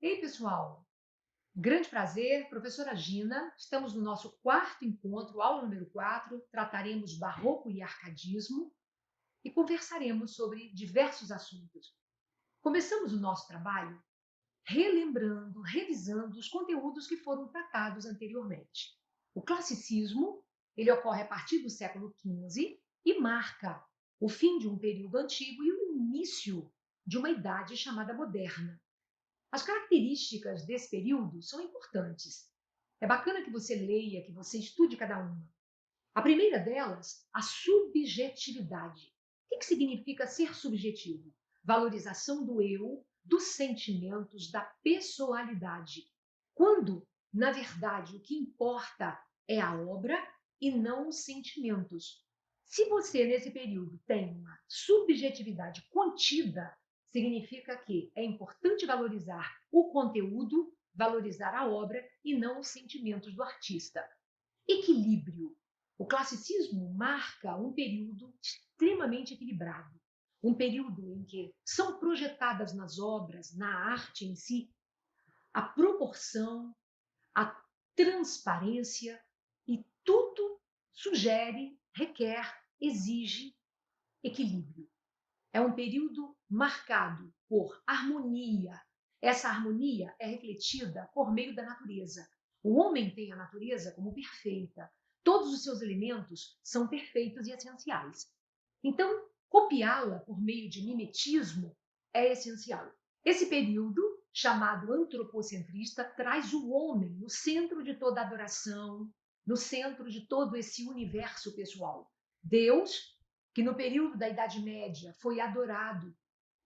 Ei, pessoal! Grande prazer, professora Gina. Estamos no nosso quarto encontro, aula número 4. Trataremos barroco e arcadismo e conversaremos sobre diversos assuntos. Começamos o nosso trabalho relembrando, revisando os conteúdos que foram tratados anteriormente. O classicismo, ele ocorre a partir do século XV e marca o fim de um período antigo e o início de uma idade chamada moderna. As características desse período são importantes. É bacana que você leia, que você estude cada uma. A primeira delas, a subjetividade. O que significa ser subjetivo? Valorização do eu, dos sentimentos, da pessoalidade. Quando, na verdade, o que importa é a obra e não os sentimentos. Se você, nesse período, tem uma subjetividade contida, significa que é importante valorizar o conteúdo, valorizar a obra e não os sentimentos do artista. Equilíbrio. O classicismo marca um período extremamente equilibrado, um período em que são projetadas nas obras, na arte em si, a proporção, a transparência e tudo sugere, requer, exige equilíbrio. É um período marcado por harmonia. Essa harmonia é refletida por meio da natureza. O homem tem a natureza como perfeita. Todos os seus elementos são perfeitos e essenciais. Então, copiá-la por meio de mimetismo é essencial. Esse período, chamado antropocentrista, traz o homem no centro de toda a adoração, no centro de todo esse universo pessoal. Deus, que no período da Idade Média foi adorado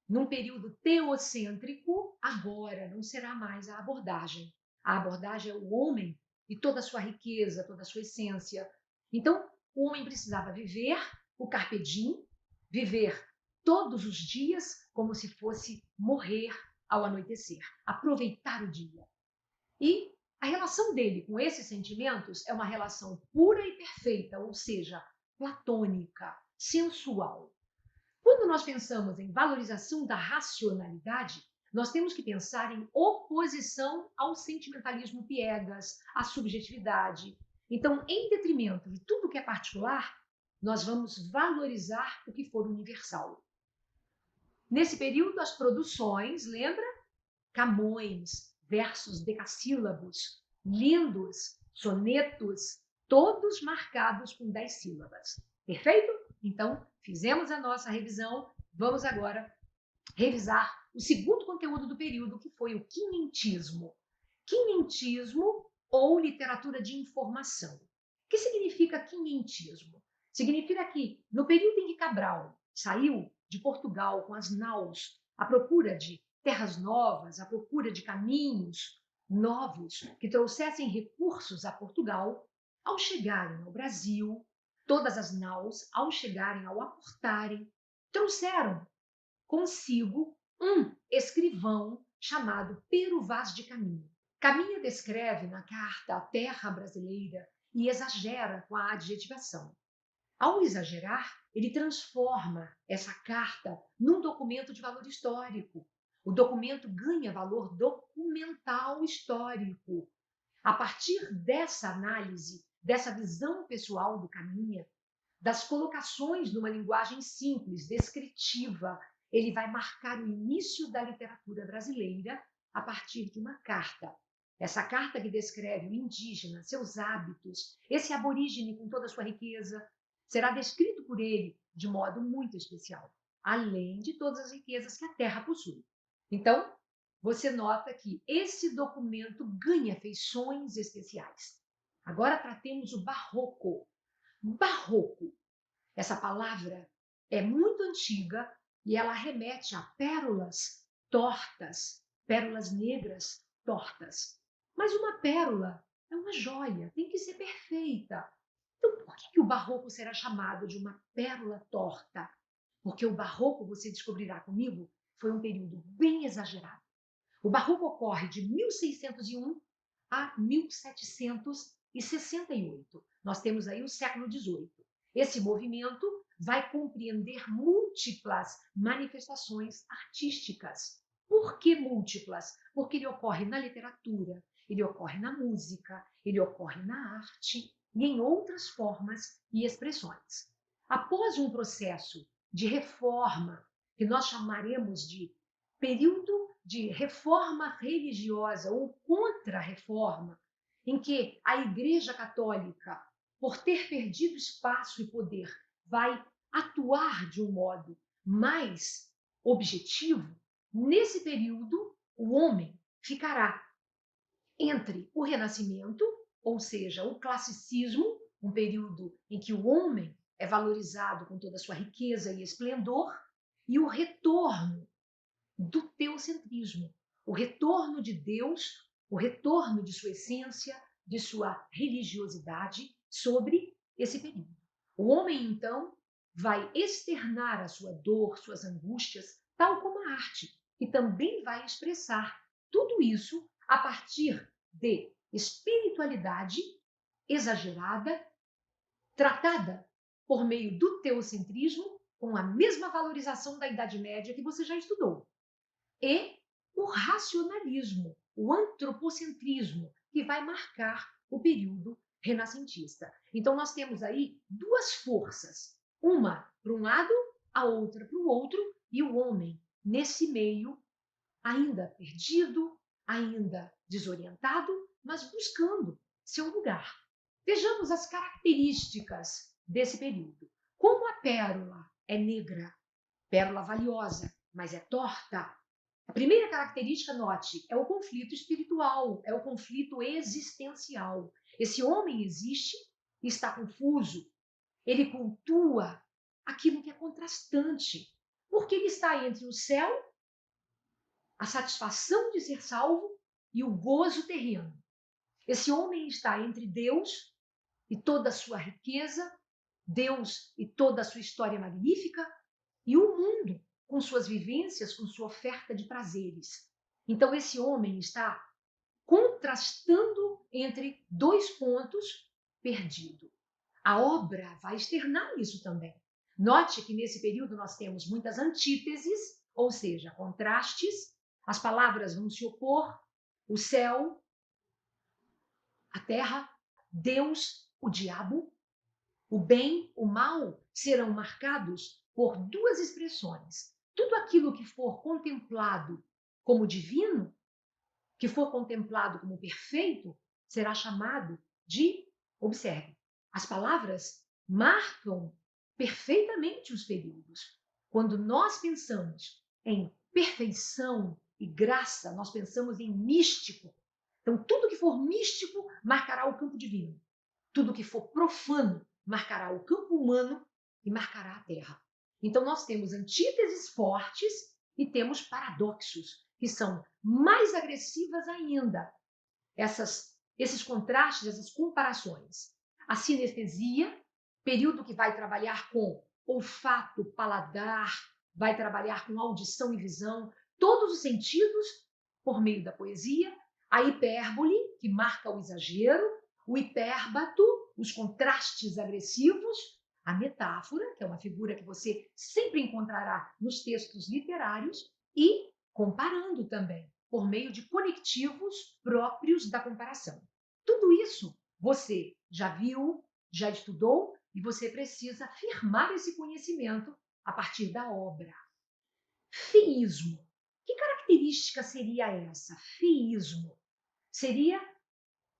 num período teocêntrico, agora não será mais a abordagem. A abordagem é o homem e toda a sua riqueza, toda a sua essência. Então, o homem precisava viver o carpe diem, viver todos os dias como se fosse morrer ao anoitecer, aproveitar o dia. E a relação dele com esses sentimentos é uma relação pura e perfeita, ou seja, platônica, sensual. Quando nós pensamos em valorização da racionalidade, nós temos que pensar em oposição ao sentimentalismo piegas, à subjetividade. Então, em detrimento de tudo que é particular, nós vamos valorizar o que for universal. Nesse período, as produções, lembra? Camões, versos decassílabos, lindos, sonetos, todos marcados com 10 sílabas. Perfeito? Então, fizemos a nossa revisão, vamos agora revisar o segundo conteúdo do período, que foi o quinhentismo. Quinhentismo ou literatura de informação. O que significa quinhentismo? Significa que, no período em que Cabral saiu de Portugal com as naus à procura de terras novas, à procura de caminhos novos que trouxessem recursos a Portugal, ao chegarem ao Brasil, todas as naus, ao chegarem, ao aportarem, trouxeram consigo um escrivão chamado Pero Vaz de Caminha. Caminha descreve na carta a terra brasileira e exagera com a adjetivação. Ao exagerar, ele transforma essa carta num documento de valor histórico. O documento ganha valor documental histórico. A partir dessa análise, dessa visão pessoal do Caminha, das colocações numa linguagem simples, descritiva, ele vai marcar o início da literatura brasileira a partir de uma carta. Essa carta que descreve o indígena, seus hábitos, esse aborígene com toda a sua riqueza, será descrito por ele de modo muito especial, além de todas as riquezas que a terra possui. Então, você nota que esse documento ganha feições especiais. Agora tratemos o barroco. Barroco. Essa palavra é muito antiga e ela remete a pérolas tortas, pérolas negras tortas. Mas uma pérola é uma joia, tem que ser perfeita. Então, por que o barroco será chamado de uma pérola torta? Porque o barroco, você descobrirá comigo, foi um período bem exagerado. O barroco ocorre de 1601 a 1768. Nós temos aí o século XVIII. Esse movimento vai compreender múltiplas manifestações artísticas. Por que múltiplas? Porque ele ocorre na literatura, ele ocorre na música, ele ocorre na arte e em outras formas e expressões. Após um processo de reforma, que nós chamaremos de período de reforma religiosa ou contra-reforma, em que a Igreja Católica, por ter perdido espaço e poder, vai atuar de um modo mais objetivo. Nesse período, o homem ficará entre o Renascimento, ou seja, o classicismo, um período em que o homem é valorizado com toda a sua riqueza e esplendor, e o retorno do teocentrismo, o retorno de Deus, o retorno de sua essência, de sua religiosidade sobre esse período. O homem, então, vai externar a sua dor, suas angústias, tal como a arte, que também vai expressar tudo isso a partir de espiritualidade exagerada, tratada por meio do teocentrismo, com a mesma valorização da Idade Média que você já estudou, e o racionalismo, o antropocentrismo, que vai marcar o período renascentista. Então, nós temos aí duas forças, uma para um lado, a outra para o outro, e o homem nesse meio, ainda perdido, ainda desorientado, mas buscando seu lugar. Vejamos as características desse período. Como a pérola é negra, pérola valiosa, mas é torta. A primeira característica, note, é o conflito espiritual, é o conflito existencial. Esse homem existe e está confuso. Ele cultua aquilo que é contrastante, porque ele está entre o céu, a satisfação de ser salvo e o gozo terreno. Esse homem está entre Deus e toda a sua riqueza, Deus e toda a sua história magnífica, e o mundo com suas vivências, com sua oferta de prazeres. Então, esse homem está contrastando entre dois pontos, perdido. A obra vai externar isso também. Note que nesse período nós temos muitas antíteses, ou seja, contrastes, as palavras vão se opor, o céu, a terra, Deus, o diabo, o bem, o mal serão marcados por duas expressões. Tudo aquilo que for contemplado como divino, que for contemplado como perfeito, será chamado de, observe, as palavras marcam perfeitamente os períodos. Quando nós pensamos em perfeição e graça, nós pensamos em místico. Então, tudo que for místico marcará o campo divino. Tudo que for profano marcará o campo humano e marcará a terra. Então, nós temos antíteses fortes e temos paradoxos, que são mais agressivas ainda. Esses contrastes, essas comparações. A sinestesia, período que vai trabalhar com olfato, paladar, vai trabalhar com audição e visão, todos os sentidos por meio da poesia. A hipérbole, que marca o exagero, o hipérbato, os contrastes agressivos, a metáfora, que é uma figura que você sempre encontrará nos textos literários, e comparando também, por meio de conectivos próprios da comparação. Tudo isso você já viu, já estudou, e você precisa afirmar esse conhecimento a partir da obra. Feísmo. Que característica seria essa? Feísmo. Seria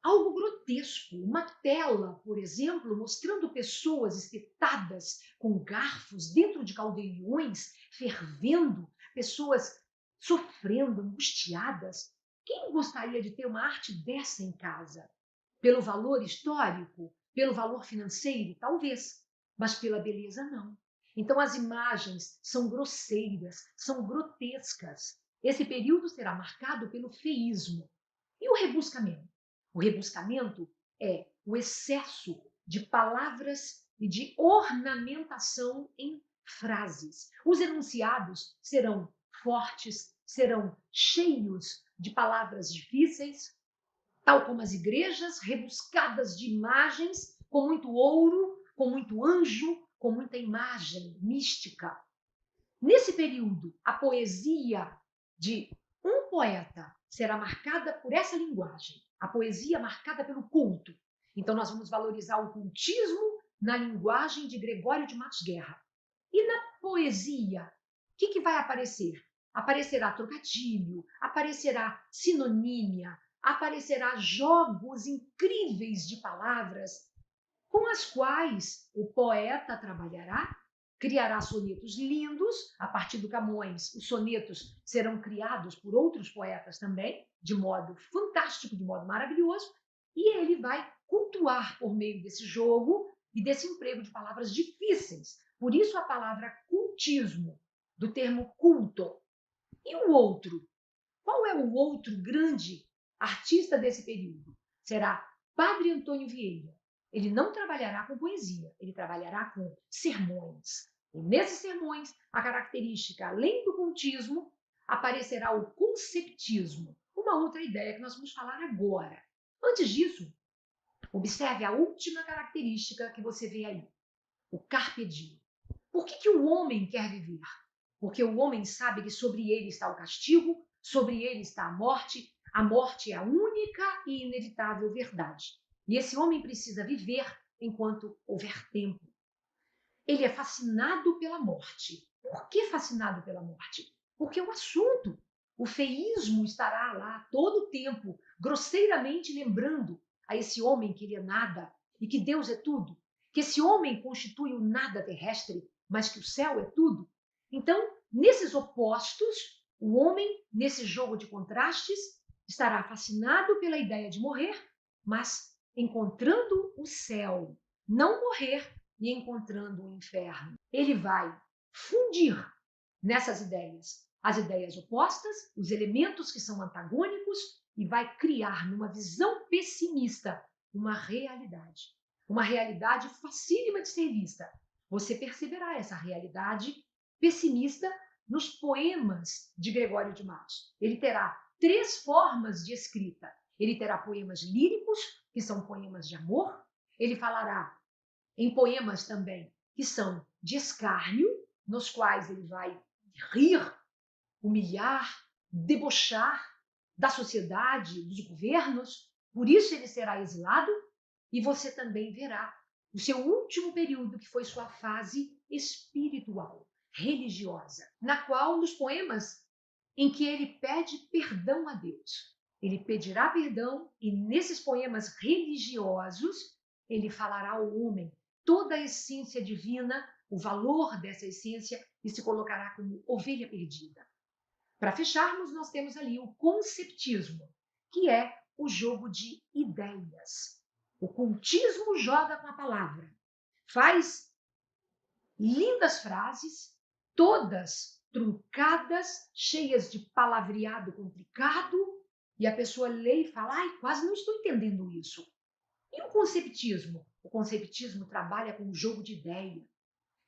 algo grotesco, uma tela, por exemplo, mostrando pessoas espetadas com garfos dentro de caldeirões, fervendo, pessoas sofrendo, angustiadas. Quem gostaria de ter uma arte dessa em casa? Pelo valor histórico, pelo valor financeiro, talvez, mas pela beleza, não. Então, as imagens são grosseiras, são grotescas. Esse período será marcado pelo feísmo. E o rebuscamento? O rebuscamento é o excesso de palavras e de ornamentação em frases. Os enunciados serão fortes, serão cheios de palavras difíceis, tal como as igrejas, rebuscadas de imagens, com muito ouro, com muito anjo, com muita imagem mística. Nesse período, a poesia de um poeta será marcada por essa linguagem, a poesia marcada pelo culto. Então, nós vamos valorizar o cultismo na linguagem de Gregório de Matos Guerra. E na poesia, o que vai aparecer? Aparecerá trocadilho, aparecerá sinonímia, aparecerá jogos incríveis de palavras com as quais o poeta trabalhará, criará sonetos lindos. A partir do Camões, os sonetos serão criados por outros poetas também, de modo fantástico, de modo maravilhoso, e ele vai cultuar por meio desse jogo e desse emprego de palavras difíceis. Por isso a palavra cultismo, do termo culto. E o outro? Qual é o outro grande artista desse período? Será Padre Antônio Vieira. Ele não trabalhará com poesia, ele trabalhará com sermões. E nesses sermões, a característica, além do cultismo, aparecerá o conceptismo, uma outra ideia que nós vamos falar agora. Antes disso, observe a última característica que você vê aí, o carpe diem. Por que o homem quer viver? Porque o homem sabe que sobre ele está o castigo, sobre ele está a morte. A morte é a única e inevitável verdade. E esse homem precisa viver enquanto houver tempo. Ele é fascinado pela morte. Por que fascinado pela morte? Porque o assunto, o feísmo estará lá todo o tempo, grosseiramente lembrando a esse homem que ele é nada e que Deus é tudo, que esse homem constitui o nada terrestre, mas que o céu é tudo. Então, nesses opostos, o homem, nesse jogo de contrastes, estará fascinado pela ideia de morrer, mas encontrando o céu. Não morrer e encontrando o inferno. Ele vai fundir nessas ideias as ideias opostas, os elementos que são antagônicos, e vai criar numa visão pessimista uma realidade. Uma realidade facílima de ser vista. Você perceberá essa realidade pessimista nos poemas de Gregório de Matos. Ele terá três formas de escrita. Ele terá poemas líricos, que são poemas de amor. Ele falará em poemas também que são de escárnio, nos quais ele vai rir, humilhar, debochar da sociedade, dos governos. Por isso ele será exilado, e você também verá o seu último período, que foi sua fase espiritual, religiosa, na qual, nos poemas em que ele pede perdão a Deus, ele pedirá perdão, e nesses poemas religiosos ele falará ao homem toda a essência divina, o valor dessa essência, e se colocará como ovelha perdida. Para fecharmos, nós temos ali o conceptismo, que é o jogo de ideias. O cultismo joga com a palavra, faz lindas frases, todas truncadas, cheias de palavreado complicado, e a pessoa lê e fala: ai, quase não estou entendendo isso. E o conceptismo? O conceptismo trabalha com o jogo de ideia.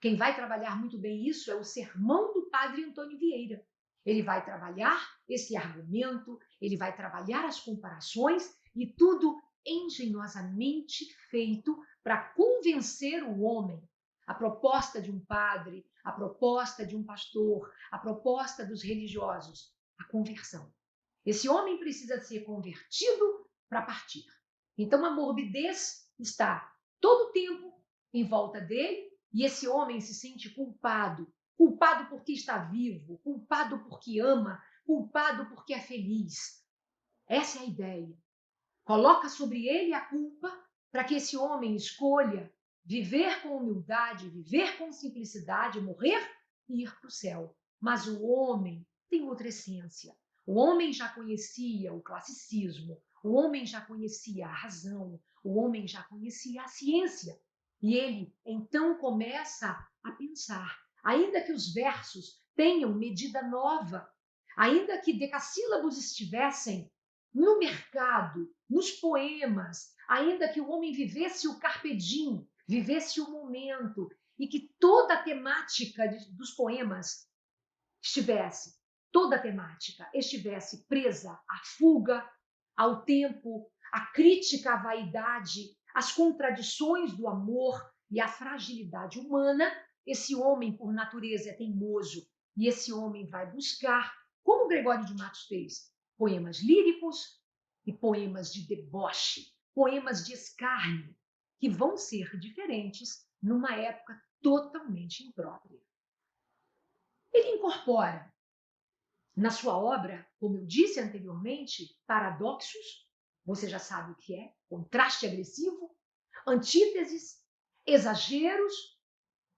Quem vai trabalhar muito bem isso é o sermão do Padre Antônio Vieira. Ele vai trabalhar esse argumento, ele vai trabalhar as comparações, e tudo engenhosamente feito para convencer o homem. A proposta de um padre, a proposta de um pastor, a proposta dos religiosos, a conversão. Esse homem precisa ser convertido para partir. Então a morbidez está todo o tempo em volta dele, e esse homem se sente culpado. Culpado porque está vivo, culpado porque ama, culpado porque é feliz. Essa é a ideia. Coloca sobre ele a culpa para que esse homem escolha viver com humildade, viver com simplicidade, morrer e ir para o céu. Mas o homem tem outra essência. O homem já conhecia o classicismo, o homem já conhecia a razão, o homem já conhecia a ciência. E ele então começa a pensar, ainda que os versos tenham medida nova, ainda que decassílabos estivessem no mercado, nos poemas, ainda que o homem vivesse o carpe diem, vivesse o momento, e que toda a temática dos poemas estivesse, toda a temática estivesse presa à fuga, ao tempo, à crítica à vaidade, às contradições do amor e à fragilidade humana. Esse homem, por natureza, é teimoso, e esse homem vai buscar como Gregório de Matos fez, poemas líricos e poemas de deboche, poemas de escárnio, que vão ser diferentes numa época totalmente imprópria. Ele incorpora na sua obra, como eu disse anteriormente, paradoxos, você já sabe o que é, contraste agressivo, antíteses, exageros.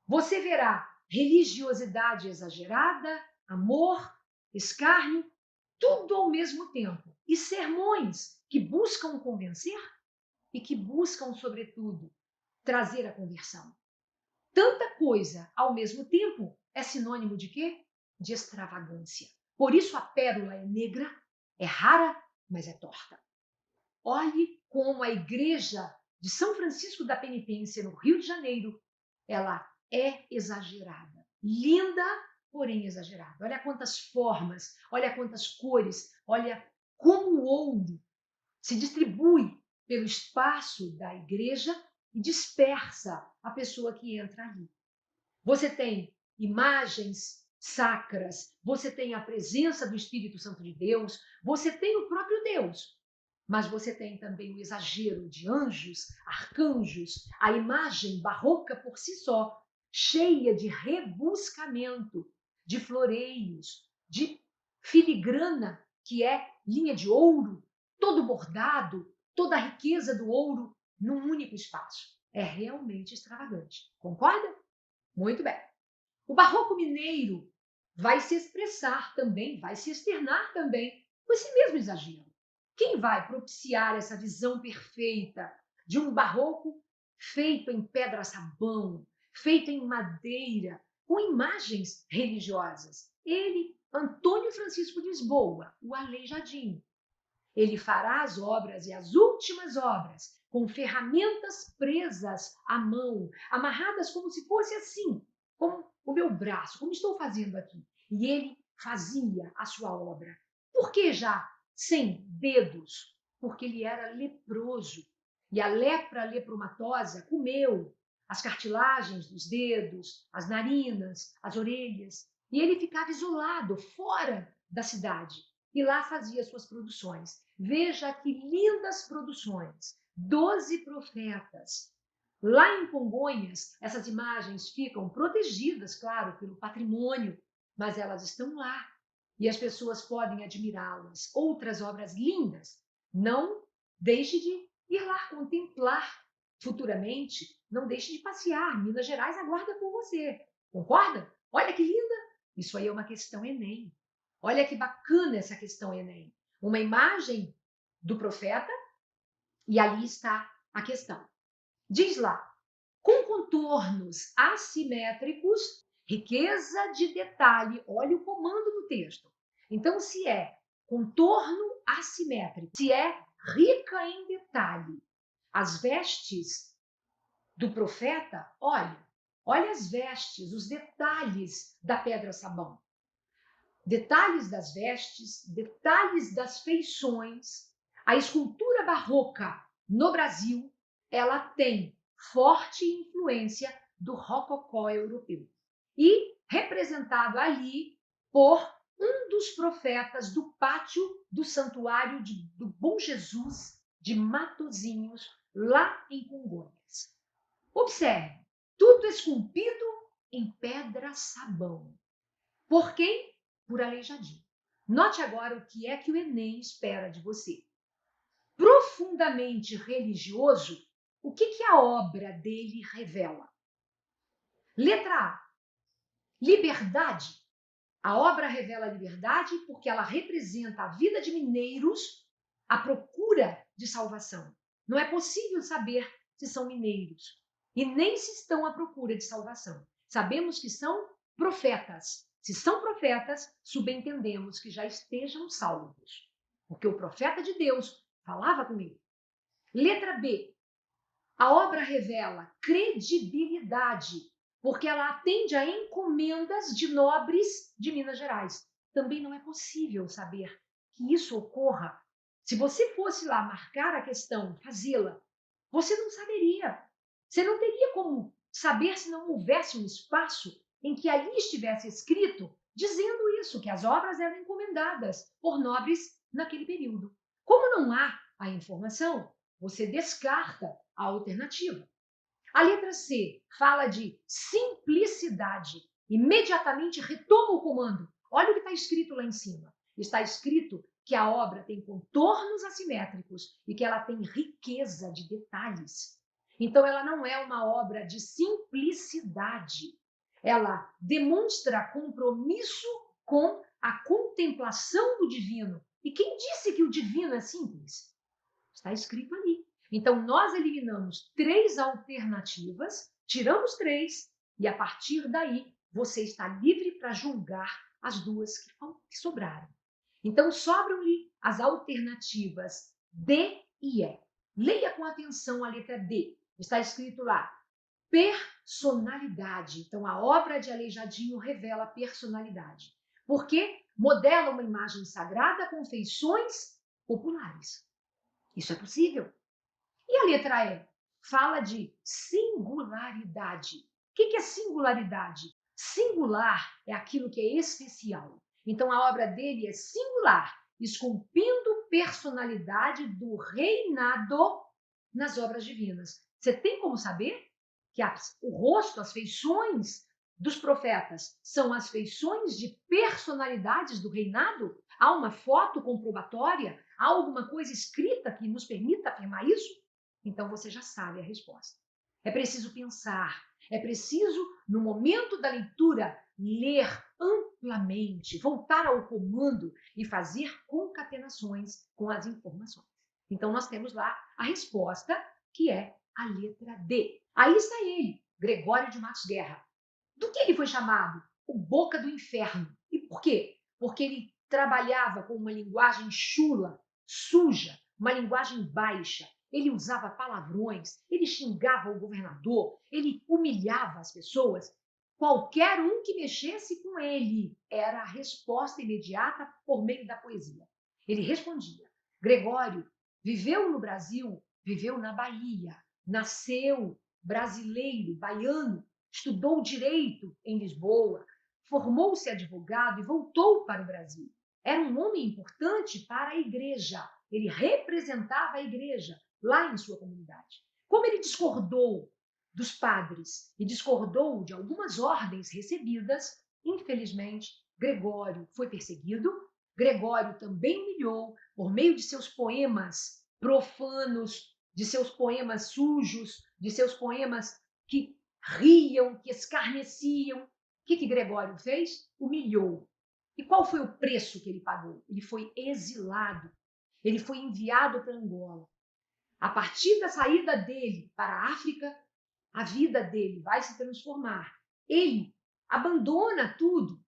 Você verá religiosidade exagerada, amor, escárnio, tudo ao mesmo tempo. E sermões que buscam convencer e que buscam, sobretudo, trazer a conversão. Tanta coisa ao mesmo tempo é sinônimo de quê? De extravagância. Por isso a pérola é negra, é rara, mas é torta. Olhe como a igreja de São Francisco da Penitência, no Rio de Janeiro, ela é exagerada. Linda, porém exagerada. Olha quantas formas, olha quantas cores, olha como o ouro se distribui pelo espaço da igreja e dispersa a pessoa que entra ali. Você tem imagens sacras, você tem a presença do Espírito Santo de Deus, você tem o próprio Deus, mas você tem também o exagero de anjos, arcanjos, a imagem barroca por si só, cheia de rebuscamento, de floreios, de filigrana, que é linha de ouro, todo bordado, toda a riqueza do ouro num único espaço. É realmente extravagante. Concorda? Muito bem. O barroco mineiro vai se expressar também, vai se externar também com esse mesmo exagero. Quem vai propiciar essa visão perfeita de um barroco feito em pedra-sabão, feito em madeira, com imagens religiosas? Ele, Antônio Francisco de Lisboa, o Aleijadinho. Ele fará as obras e as últimas obras com ferramentas presas à mão, amarradas como se fosse assim, como o meu braço, como estou fazendo aqui. E ele fazia a sua obra. Por que já sem dedos? Porque ele era leproso. E a lepra lepromatosa comeu as cartilagens dos dedos, as narinas, as orelhas. E ele ficava isolado, fora da cidade. E lá fazia suas produções. Veja que lindas produções. 12 profetas. Lá em Congonhas, essas imagens ficam protegidas, claro, pelo patrimônio, mas elas estão lá e as pessoas podem admirá-las. Outras obras lindas. Não deixe de ir lá contemplar futuramente. Não deixe de passear. Minas Gerais aguarda por você. Concorda? Olha que linda! Isso aí é uma questão Enem. Olha que bacana essa questão Enem. Uma imagem do profeta e ali está a questão. Diz lá, com contornos assimétricos, riqueza de detalhe. Olha o comando do texto. Então, se é contorno assimétrico, se é rica em detalhe, as vestes do profeta, olha as vestes, os detalhes da pedra-sabão. Detalhes das vestes, detalhes das feições. A escultura barroca no Brasil, ela tem forte influência do rococó europeu. E representado ali por um dos profetas do pátio do Santuário do Bom Jesus de Matozinhos, lá em Congonhas. Observe, tudo esculpido em pedra-sabão. Por quem? Por Aleijadinho. Note agora o que é que o Enem espera de você. Profundamente religioso, o que a obra dele revela? Letra A. Liberdade. A obra revela liberdade porque ela representa a vida de mineiros à procura de salvação. Não é possível saber se são mineiros e nem se estão à procura de salvação. Sabemos que são profetas. Se são profetas, subentendemos que já estejam salvos, porque o profeta de Deus falava com ele. Letra B. A obra revela credibilidade, porque ela atende a encomendas de nobres de Minas Gerais. Também não é possível saber que isso ocorra. Se você fosse lá marcar a questão, fazê-la, você não saberia. Você não teria como saber se não houvesse um espaço em que ali estivesse escrito dizendo isso, que as obras eram encomendadas por nobres naquele período. Como não há a informação, você descarta a alternativa. A letra C fala de simplicidade. Imediatamente retoma o comando. Olha o que está escrito lá em cima. Está escrito que a obra tem contornos assimétricos e que ela tem riqueza de detalhes. Então, ela não é uma obra de simplicidade. Ela demonstra compromisso com a contemplação do divino. E quem disse que o divino é simples? Está escrito ali. Então, nós eliminamos 3 alternativas, tiramos 3, e a partir daí você está livre para julgar as 2 que sobraram. Então, sobram-lhe as alternativas D e E. Leia com atenção a letra D. Está escrito lá, personalidade. Então, a obra de Aleijadinho revela personalidade. Porque modela uma imagem sagrada com feições populares. Isso é possível. E a letra E? Fala de singularidade. O que é singularidade? Singular é aquilo que é especial. Então, a obra dele é singular, esculpindo personalidade do reinado nas obras divinas. Você tem como saber que o rosto, as feições dos profetas são as feições de personalidades do reinado? Há uma foto comprobatória? Há alguma coisa escrita que nos permita afirmar isso? Então você já sabe a resposta. É preciso pensar, é preciso, no momento da leitura, ler amplamente, voltar ao comando e fazer concatenações com as informações. Então nós temos lá a resposta, que é a letra D. Aí está ele, Gregório de Matos Guerra. Do que ele foi chamado? O Boca do Inferno. E por quê? Porque ele trabalhava com uma linguagem chula, suja, uma linguagem baixa. Ele usava palavrões, ele xingava o governador, ele humilhava as pessoas. Qualquer um que mexesse com ele era a resposta imediata por meio da poesia. Ele respondia. Gregório viveu no Brasil, viveu na Bahia, nasceu brasileiro, baiano, estudou direito em Lisboa, formou-se advogado e voltou para o Brasil. Era um homem importante para a igreja. Ele representava a igreja lá em sua comunidade. Como ele discordou dos padres e discordou de algumas ordens recebidas, infelizmente, Gregório foi perseguido. Gregório também humilhou por meio de seus poemas profanos, de seus poemas sujos, de seus poemas que riam, que escarneciam. O que Gregório fez? Humilhou. E qual foi o preço que ele pagou? Ele foi exilado. Ele foi enviado para Angola. A partir da saída dele para a África, a vida dele vai se transformar. Ele abandona tudo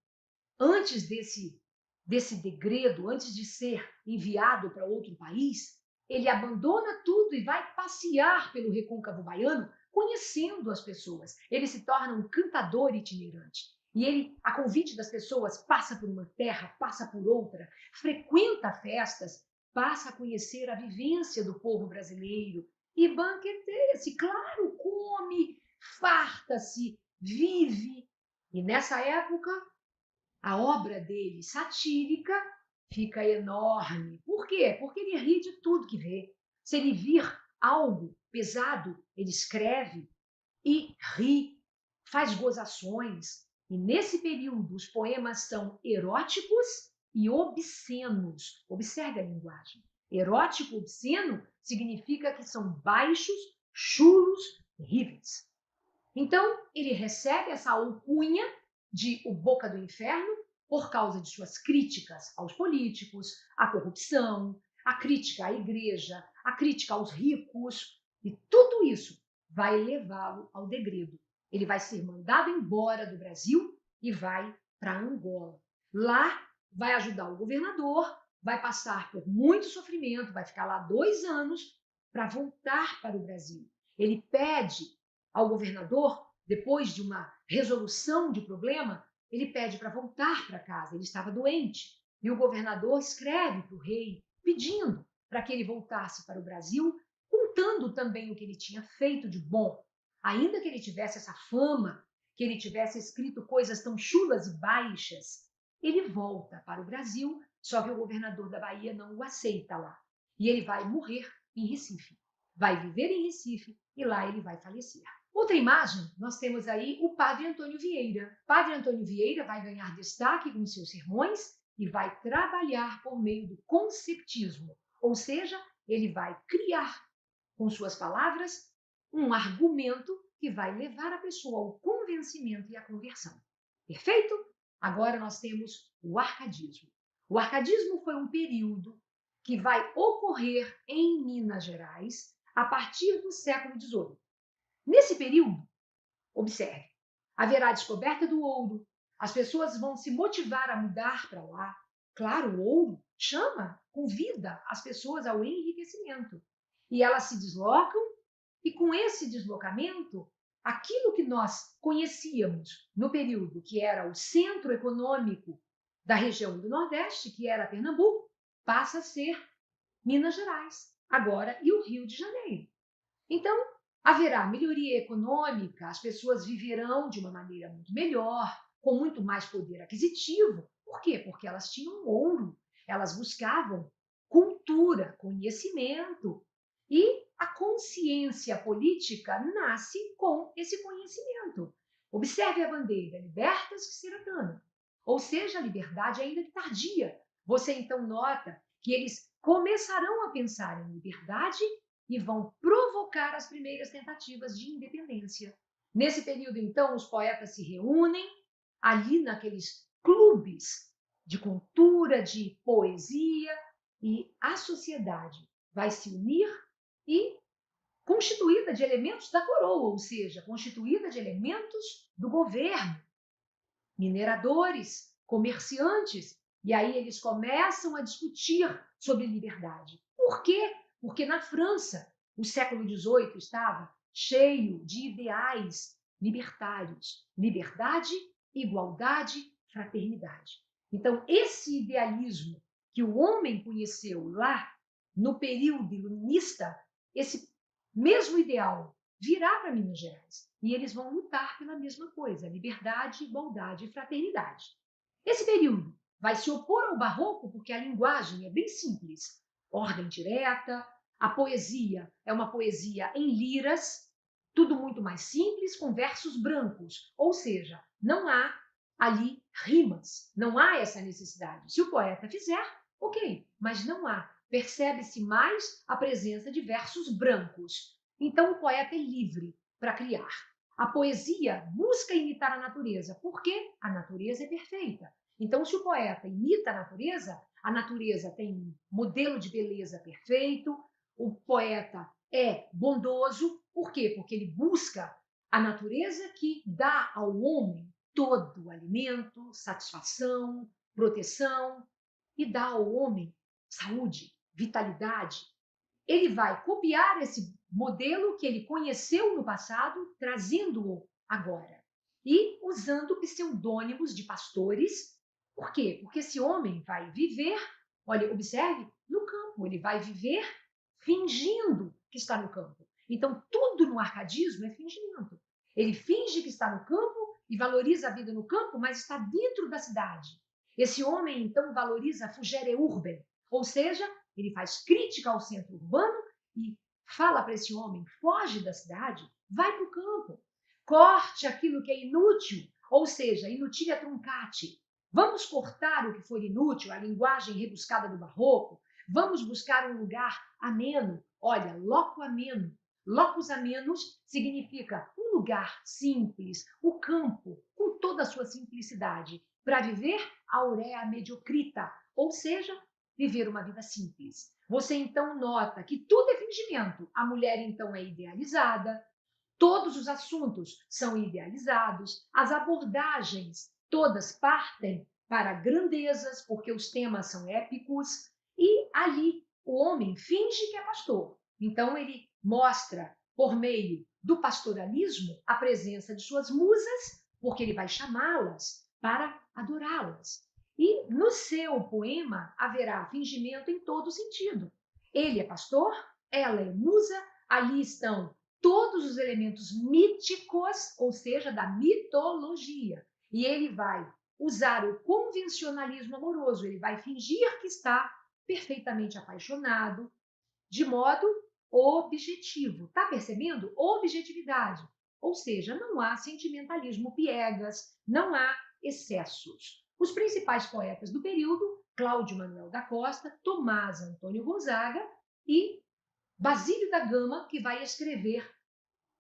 antes desse degredo, antes de ser enviado para outro país. Ele abandona tudo e vai passear pelo recôncavo baiano, conhecendo as pessoas. Ele se torna um cantador itinerante. E ele, a convite das pessoas, passa por uma terra, passa por outra, frequenta festas, passa a conhecer a vivência do povo brasileiro e banqueteia-se, claro, come, farta-se, vive. E nessa época, a obra dele, satírica, fica enorme. Por quê? Porque ele ri de tudo que vê. Se ele vir algo pesado, ele escreve e ri, faz gozações. E nesse período, os poemas são eróticos e obscenos. Observe a linguagem. Erótico, obsceno, significa que são baixos, chulos, terríveis. Então, ele recebe essa alcunha de o Boca do Inferno por causa de suas críticas aos políticos, à corrupção, a crítica à igreja, a crítica aos ricos, e tudo isso vai levá-lo ao degredo. Ele vai ser mandado embora do Brasil e vai para Angola. Lá vai ajudar o governador, vai passar por muito sofrimento, vai ficar lá 2 anos para voltar para o Brasil. Ele pede ao governador, depois de uma resolução de problema, ele pede para voltar para casa. Ele estava doente. E o governador escreve para o rei, pedindo para que ele voltasse para o Brasil, contando também o que ele tinha feito de bom. Ainda que ele tivesse essa fama, que ele tivesse escrito coisas tão chulas e baixas, Ele volta para o Brasil, só que o governador da Bahia não o aceita lá. E ele vai morrer em Recife. Vai viver em Recife e lá ele vai falecer. Outra imagem, nós temos aí o padre Antônio Vieira. Padre Antônio Vieira vai ganhar destaque com seus sermões e vai trabalhar por meio do conceptismo, ou seja, ele vai criar com suas palavras um argumento que vai levar a pessoa ao convencimento e à conversão. Perfeito? Agora nós temos o arcadismo. O arcadismo foi um período que vai ocorrer em Minas Gerais a partir do século XVIII. Nesse período, observe, haverá descoberta do ouro, as pessoas vão se motivar a mudar para lá. Claro, o ouro chama, convida as pessoas ao enriquecimento. E elas se deslocam, e com esse deslocamento, aquilo que nós conhecíamos no período que era o centro econômico da região do Nordeste, que era Pernambuco, passa a ser Minas Gerais, agora, e o Rio de Janeiro. Então, haverá melhoria econômica, as pessoas viverão de uma maneira muito melhor, com muito mais poder aquisitivo. Por quê? Porque elas tinham ouro, elas buscavam cultura, conhecimento. E a consciência política nasce com esse conhecimento. Observe a bandeira, libertas que seratana, ou seja, a liberdade ainda tardia. Você então nota que eles começarão a pensar em liberdade e vão provocar as primeiras tentativas de independência. Nesse período, então, os poetas se reúnem ali naqueles clubes de cultura, de poesia, e a sociedade vai se unir e constituída de elementos da coroa, ou seja, constituída de elementos do governo, mineradores, comerciantes, e aí eles começam a discutir sobre liberdade. Por quê? Porque na França, o século XVIII estava cheio de ideais libertários: liberdade, igualdade, fraternidade. Então, esse idealismo que o homem conheceu lá no período iluminista, esse mesmo ideal virá para Minas Gerais e eles vão lutar pela mesma coisa: liberdade, igualdade e fraternidade. Esse período vai se opor ao barroco porque a linguagem é bem simples, ordem direta, a poesia é uma poesia em liras, tudo muito mais simples, com versos brancos, ou seja, não há ali rimas, não há essa necessidade. Se o poeta fizer, ok, mas não há. Percebe-se mais a presença de versos brancos. Então, o poeta é livre para criar. A poesia busca imitar a natureza, porque a natureza é perfeita. Então, se o poeta imita a natureza tem um modelo de beleza perfeito, o poeta é bondoso. Por quê? Porque ele busca a natureza que dá ao homem todo o alimento, satisfação, proteção, e dá ao homem saúde, vitalidade. Ele vai copiar esse modelo que ele conheceu no passado, trazendo-o agora. E usando pseudônimos de pastores. Por quê? Porque esse homem vai viver, olha, observe, no campo. Ele vai viver fingindo que está no campo. Então, tudo no arcadismo é fingimento. Ele finge que está no campo e valoriza a vida no campo, mas está dentro da cidade. Esse homem, então, valoriza a fugere urbem, ou seja, ele faz crítica ao centro urbano e fala para esse homem: foge da cidade, vai para o campo, corte aquilo que é inútil, ou seja, inutilia truncati. Vamos cortar o que for inútil, a linguagem rebuscada do barroco, vamos buscar um lugar ameno. Olha, loco ameno. Locus amenus significa um lugar simples, o campo, com toda a sua simplicidade, para viver aurea mediocrita, ou seja, viver uma vida simples. Você então nota que tudo é fingimento. A mulher então é idealizada, todos os assuntos são idealizados, as abordagens todas partem para grandezas, porque os temas são épicos, e ali o homem finge que é pastor. Então ele mostra, por meio do pastoralismo, a presença de suas musas, porque ele vai chamá-las para adorá-las. E no seu poema haverá fingimento em todo sentido. Ele é pastor, ela é musa, ali estão todos os elementos míticos, ou seja, da mitologia. E ele vai usar o convencionalismo amoroso. Ele vai fingir que está perfeitamente apaixonado, de modo objetivo. Tá percebendo? Objetividade. Ou seja, não há sentimentalismo piegas, não há excessos. Os principais poetas do período, Cláudio Manuel da Costa, Tomás Antônio Gonzaga e Basílio da Gama, que vai escrever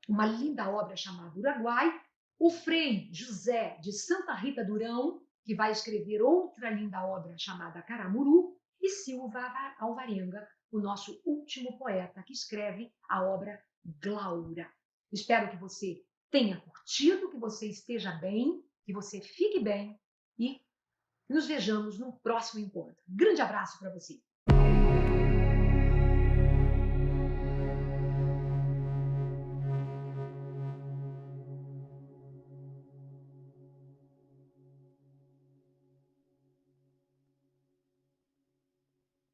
uma linda obra chamada Uruguai, o Frei José de Santa Rita Durão, que vai escrever outra linda obra chamada Caramuru, e Silva Alvarenga, o nosso último poeta, que escreve a obra Glaura. Espero que você tenha curtido, que você esteja bem, que você fique bem e nos vejamos no próximo encontro. Grande abraço para você!